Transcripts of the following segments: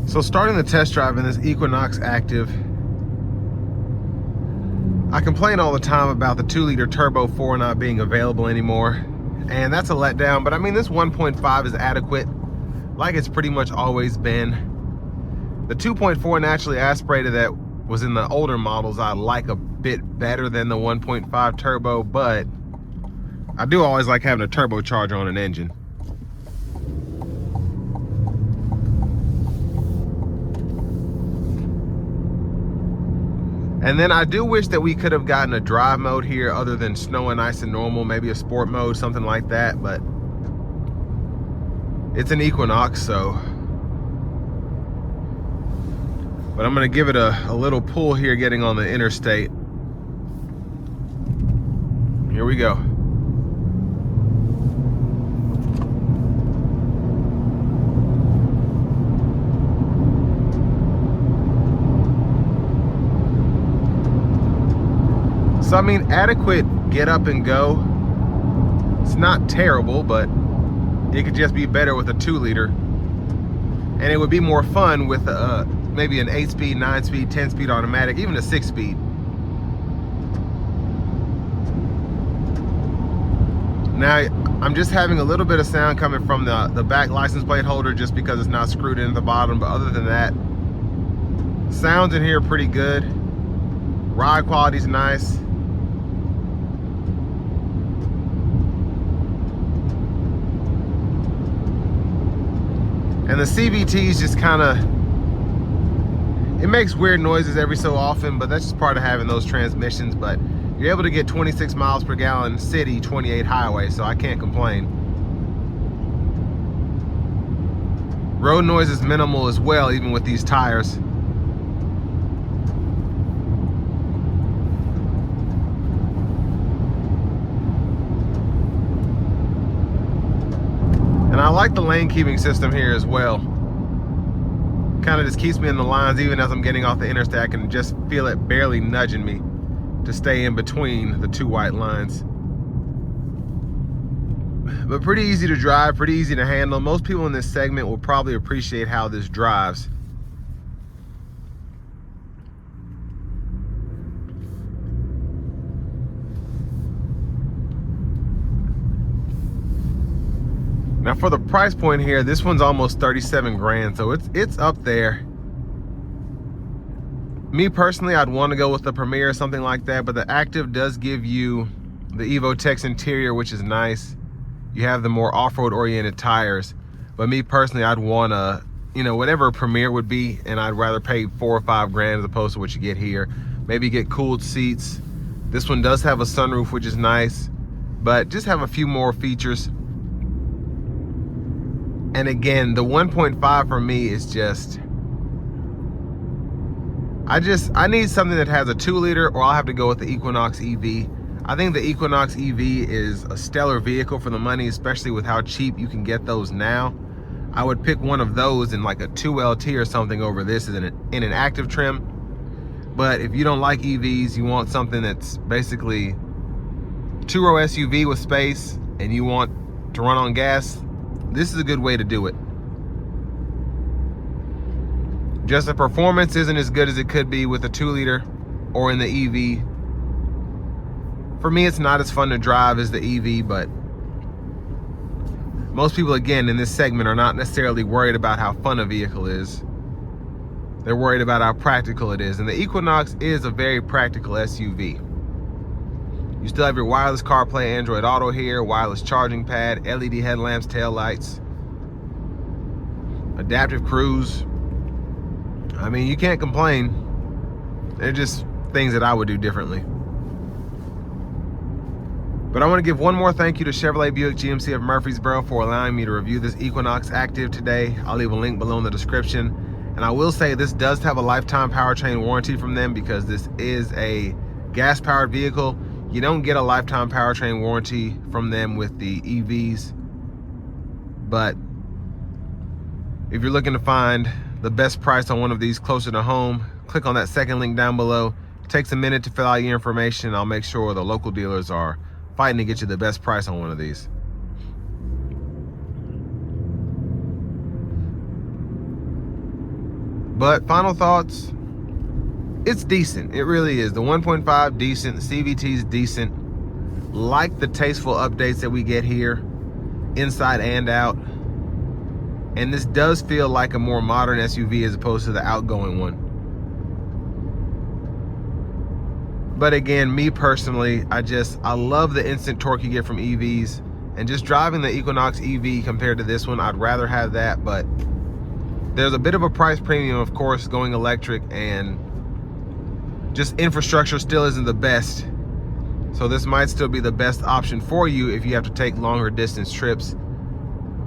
So starting the test drive in this Equinox Active, I complain all the time about the 2-liter turbo 4 not being available anymore, and that's a letdown. But I mean, this 1.5 is adequate, like it's pretty much always been. The 2.4 naturally aspirated that was in the older models I like a bit better than the 1.5 turbo, but I do always like having a turbocharger on an engine. And then I do wish that we could have gotten a drive mode here other than snow and ice and normal, maybe a sport mode, something like that, but it's an Equinox, so. But I'm gonna give it a little pull here getting on the interstate. Here we go. So I mean, adequate get up and go. It's not terrible, but it could just be better with a 2-liter. And it would be more fun with maybe an 8-speed, 9-speed, 10-speed automatic, even a 6-speed. Now, I'm just having a little bit of sound coming from the back license plate holder just because it's not screwed into the bottom, but other than that, sounds in here are pretty good. Ride quality's nice. And the CVT's just kind of, it makes weird noises every so often, but that's just part of having those transmissions. But you're able to get 26 miles per gallon city, 28 highway, so I can't complain. Road noise is minimal as well, even with these tires. And I like the lane keeping system here as well. Kind of just keeps me in the lines even as I'm getting off the interstate. I can just feel it barely nudging me to stay in between the two white lines. But pretty easy to drive, pretty easy to handle. Most people in this segment will probably appreciate how this drives. Now for the price point here, this one's almost 37 grand, so it's up there. Me personally, I'd want to go with the Premier or something like that, but the Active does give you the EvoTex interior, which is nice. You have the more off-road oriented tires, but me personally, I'd want a, you know, whatever a Premier would be, and I'd rather pay 4 or 5 grand as opposed to what you get here. Maybe get cooled seats. This one does have a sunroof, which is nice, but just have a few more features. And again, the 1.5 for me is just, I need something that has a 2-liter, or I'll have to go with the Equinox EV. I think the Equinox EV is a stellar vehicle for the money, especially with how cheap you can get those now. I would pick one of those in like a 2LT or something over this in an active trim. But if you don't like EVs, you want something that's basically 2-row SUV with space, and you want to run on gas, this is a good way to do it. Just the performance isn't as good as it could be with a 2-liter or in the EV. For me, it's not as fun to drive as the EV, but most people, again, in this segment are not necessarily worried about how fun a vehicle is. They're worried about how practical it is. And the Equinox is a very practical SUV. You still have your wireless CarPlay, Android Auto here, wireless charging pad, LED headlamps, tail lights, adaptive cruise. I mean, you can't complain. They're just things that I would do differently. But I want to give one more thank you to Chevrolet Buick GMC of Murfreesboro for allowing me to review this Equinox Active today. I'll leave a link below in the description. And I will say this does have a lifetime powertrain warranty from them because this is a gas-powered vehicle. You don't get a lifetime powertrain warranty from them with the EVs. But if you're looking to find the best price on one of these closer to home, click on that second link down below. It takes a minute to fill out your information. I'll make sure the local dealers are fighting to get you the best price on one of these. But final thoughts, it's decent. It really is. The 1.5 decent, the CVT's decent. Like the tasteful updates that we get here, inside and out. And this does feel like a more modern SUV as opposed to the outgoing one. But again, me personally, I love the instant torque you get from EVs. And just driving the Equinox EV compared to this one, I'd rather have that. But there's a bit of a price premium, of course, going electric, and just infrastructure still isn't the best. So this might still be the best option for you if you have to take longer distance trips,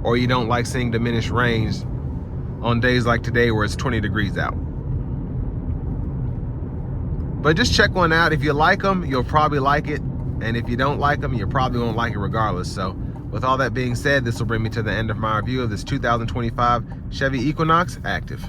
or you don't like seeing diminished range on days like today where it's 20 degrees out. But just check one out. If you like them, you'll probably like it. And if you don't like them, you probably won't like it regardless. So with all that being said, this will bring me to the end of my review of this 2025 Chevy Equinox Active.